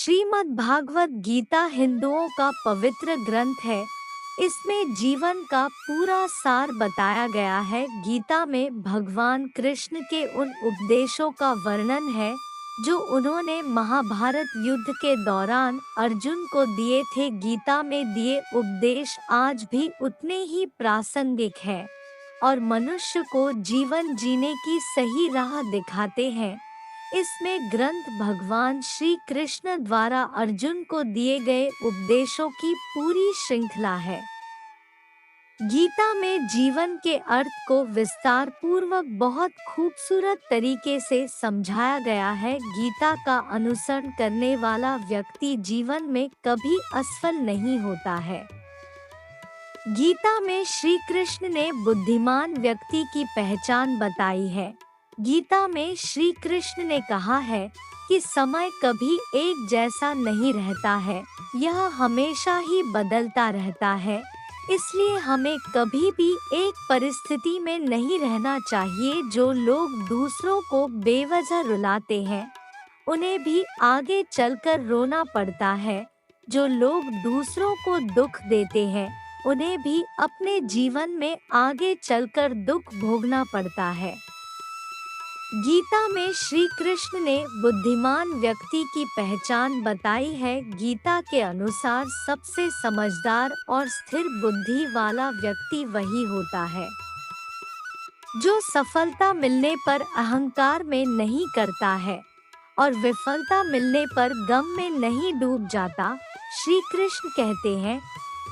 श्रीमद् भागवत गीता हिंदुओं का पवित्र ग्रंथ है। इसमें जीवन का पूरा सार बताया गया है। गीता में भगवान कृष्ण के उन उपदेशों का वर्णन है जो उन्होंने महाभारत युद्ध के दौरान अर्जुन को दिए थे। गीता में दिए उपदेश आज भी उतने ही प्रासंगिक हैं और मनुष्य को जीवन जीने की सही राह दिखाते हैं। इसमें ग्रंथ भगवान श्री कृष्ण द्वारा अर्जुन को दिए गए उपदेशों की पूरी श्रृंखला है। गीता में जीवन के अर्थ को विस्तार पूर्वक बहुत खूबसूरत तरीके से समझाया गया है। गीता का अनुसरण करने वाला व्यक्ति जीवन में कभी असफल नहीं होता है। गीता में श्री कृष्ण ने बुद्धिमान व्यक्ति की पहचान बताई है। गीता में श्री कृष्ण ने कहा है कि समय कभी एक जैसा नहीं रहता है, यह हमेशा ही बदलता रहता है। इसलिए हमें कभी भी एक परिस्थिति में नहीं रहना चाहिए। जो लोग दूसरों को बेवजह रुलाते हैं, उन्हें भी आगे चलकर रोना पड़ता है। जो लोग दूसरों को दुख देते हैं, उन्हें भी अपने जीवन में आगे चलकर दुख भोगना पड़ता है। गीता में श्री कृष्ण ने बुद्धिमान व्यक्ति की पहचान बताई है। गीता के अनुसार सबसे समझदार और स्थिर बुद्धि वाला व्यक्ति वही होता है जो सफलता मिलने पर अहंकार में नहीं करता है और विफलता मिलने पर गम में नहीं डूब जाता। श्री कृष्ण कहते हैं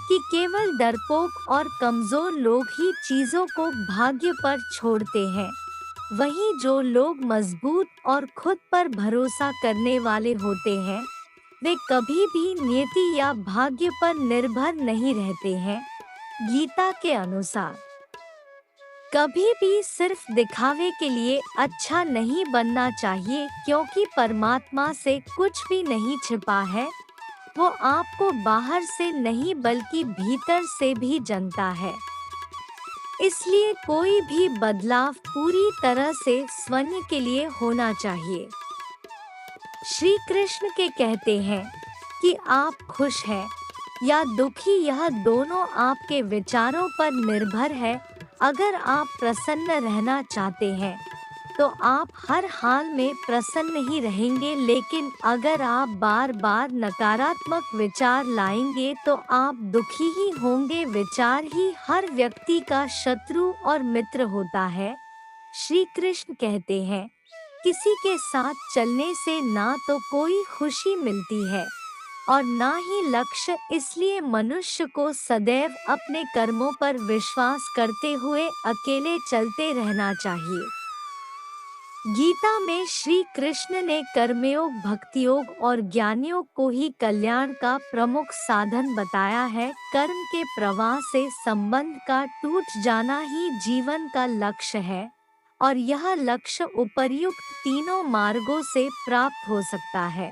कि केवल डरपोक और कमजोर लोग ही चीजों को भाग्य पर छोड़ते हैं। वहीं जो लोग मजबूत और खुद पर भरोसा करने वाले होते हैं, वे कभी भी नियति या भाग्य पर निर्भर नहीं रहते हैं। गीता के अनुसार कभी भी सिर्फ दिखावे के लिए अच्छा नहीं बनना चाहिए, क्योंकि परमात्मा से कुछ भी नहीं छिपा है। वो आपको बाहर से नहीं बल्कि भीतर से भी जानता है। इसलिए कोई भी बदलाव पूरी तरह से स्वयं के लिए होना चाहिए। श्री कृष्ण के कहते हैं कि आप खुश हैं या दुखी, यह दोनों आपके विचारों पर निर्भर है। अगर आप प्रसन्न रहना चाहते हैं तो आप हर हाल में प्रसन्न ही रहेंगे, लेकिन अगर आप बार बार नकारात्मक विचार लाएंगे तो आप दुखी ही होंगे। विचार ही हर व्यक्ति का शत्रु और मित्र होता है। श्री कृष्ण कहते हैं, किसी के साथ चलने से ना तो कोई खुशी मिलती है और ना ही लक्ष्य। इसलिए मनुष्य को सदैव अपने कर्मों पर विश्वास करते हुए अकेले चलते रहना चाहिए। गीता में श्री कृष्ण ने कर्मयोग, भक्तियोग और ज्ञानयोग को ही कल्याण का प्रमुख साधन बताया है। कर्म के प्रवाह से संबंध का टूट जाना ही जीवन का लक्ष्य है और यह लक्ष्य उपर्युक्त तीनों मार्गों से प्राप्त हो सकता है।